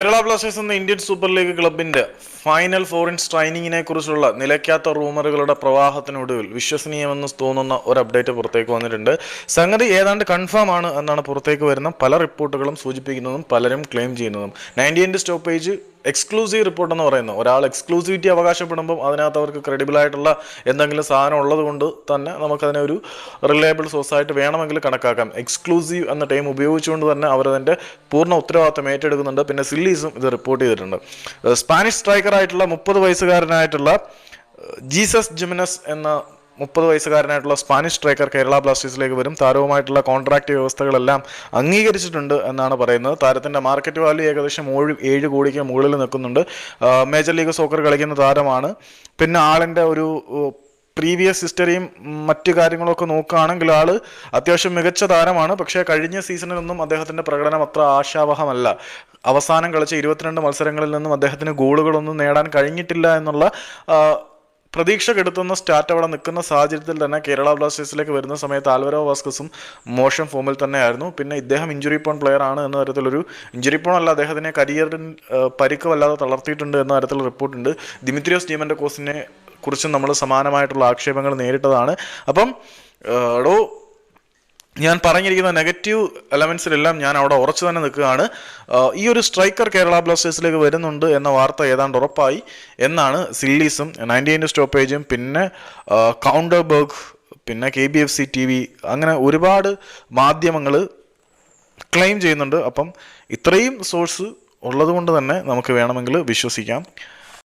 Kerala Blasters എന്ന Indian super league ക്ലബിന്റെ final foreign ട്രെയിനിങ്ങിനെ കുറിച്ചുള്ള നിലയ്ക്കാത്ത റൂമറുകളുടെ പ്രവാഹത്തിനൊടുവിൽ വിശ്വസനീയമെന്ന് തോന്നുന്ന ഒരു അപ്ഡേറ്റ് പുറത്തേക്ക് വന്നിട്ടുണ്ട്. സംഗതി ഏതാണ്ട് കൺഫേം ആണ് എന്നാണ് പുറത്തേക്ക് വരുന്ന പല റിപ്പോർട്ടുകളും സൂചിപ്പിക്കുന്നതും പലരും ക്ലെയിം ചെയ്യുന്നതും. 90 സ്റ്റോപ്പേജ് എക്സ്ക്ലൂസീവ് റിപ്പോർട്ട് എന്ന് പറയുന്നത്, ഒരാൾ എക്സ്ക്ലൂസിവിറ്റി അവകാശപ്പെടുമ്പം അതിനകത്ത് അവർക്ക് ക്രെഡിബിൾ ആയിട്ടുള്ള എന്തെങ്കിലും സാധനം ഉള്ളത് കൊണ്ട് തന്നെ നമുക്കതിനെ ഒരു റിലയബിൾ സോഴ്സായിട്ട് വേണമെങ്കിൽ കണക്കാക്കാം. എക്സ്ക്ലൂസീവ് എന്ന ടൈം ഉപയോഗിച്ചുകൊണ്ട് തന്നെ അവരതിൻ്റെ പൂർണ്ണ ഉത്തരവാദിത്തം ഏറ്റെടുക്കുന്നുണ്ട്. പിന്നെ സില്ലീസും ഇത് റിപ്പോർട്ട് ചെയ്തിട്ടുണ്ട്. സ്പാനിഷ് സ്ട്രൈക്കറായിട്ടുള്ള 30 വയസ്സുകാരനായിട്ടുള്ള ജീസസ് ജിമിനസ് എന്ന 30 വയസ്സുകാരനായിട്ടുള്ള സ്പാനിഷ് സ്ട്രൈക്കർ കേരള ബ്ലാസ്റ്റേഴ്സിലേക്ക് വരും. താരവുമായിട്ടുള്ള കോൺട്രാക്ട് വ്യവസ്ഥകളെല്ലാം അംഗീകരിച്ചിട്ടുണ്ട് എന്നാണ് പറയുന്നത്. താരത്തിൻ്റെ മാർക്കറ്റ് വാല്യൂ ഏകദേശം 7 കോടിക്ക് മുകളിൽ നിൽക്കുന്നുണ്ട്. മേജർ ലീഗ് സോക്കർ കളിക്കുന്ന താരമാണ്. പിന്നെ ആളിൻ്റെ ഒരു പ്രീവിയസ് ഹിസ്റ്ററിയും മറ്റു കാര്യങ്ങളൊക്കെ നോക്കുകയാണെങ്കിൽ ആൾ അത്യാവശ്യം മികച്ച താരമാണ്. പക്ഷേ കഴിഞ്ഞ സീസണിലൊന്നും അദ്ദേഹത്തിൻ്റെ പ്രകടനം അത്ര ആശാവഹമല്ല. അവസാനം കളിച്ച 22 മത്സരങ്ങളിൽ നിന്നും അദ്ദേഹത്തിന് ഗോളുകളൊന്നും നേടാൻ കഴിഞ്ഞിട്ടില്ല എന്നുള്ള പ്രതീക്ഷ കെടുത്തുന്ന സ്റ്റാറ്റ് അവിടെ നിൽക്കുന്ന സാഹചര്യത്തിൽ തന്നെ കേരള ബ്ലാസ്റ്റേഴ്സിലേക്ക് വരുന്ന സമയത്ത് ആൽവരോ വാസ്കസും മോശം ഫോമിൽ തന്നെയായിരുന്നു. പിന്നെ ഇദ്ദേഹം ഇഞ്ചുറി പോൺ പ്ലെയർ ആണ് എന്ന തരത്തിലൊരു ഇഞ്ചുറി പോൺ അല്ല, അദ്ദേഹത്തിനെ കരിയറിൽ പരിക്ക് വല്ലാതെ തളർത്തിയിട്ടുണ്ട് എന്ന തരത്തിലുള്ള റിപ്പോർട്ടുണ്ട്. ദിമിത്രിയോസ് ഡീമന്റോസിനെ കുറിച്ചും നമ്മൾ സമാനമായിട്ടുള്ള ആക്ഷേപങ്ങൾ നേരിട്ടതാണ്. അപ്പം ഞാൻ പറഞ്ഞിരിക്കുന്ന നെഗറ്റീവ് എലമെൻസിലെല്ലാം ഞാൻ അവിടെ ഉറച്ചു തന്നെ നിൽക്കുകയാണ്. ഈ ഒരു സ്ട്രൈക്കർ കേരള ബ്ലാസ്റ്റേഴ്സിലേക്ക് വരുന്നുണ്ട് എന്ന വാർത്ത ഏതാണ്ട് ഉറപ്പായി എന്നാണ് സില്ലീസും 90 സ്റ്റോപ്പേജും പിന്നെ കൗണ്ടർബർഗ് പിന്നെ KBFC TV അങ്ങനെ ഒരുപാട് മാധ്യമങ്ങൾ ക്ലെയിം ചെയ്യുന്നുണ്ട്. അപ്പം ഇത്രയും സോഴ്സ് ഉള്ളത് കൊണ്ട് തന്നെ നമുക്ക് വേണമെങ്കിൽ വിശ്വസിക്കാം.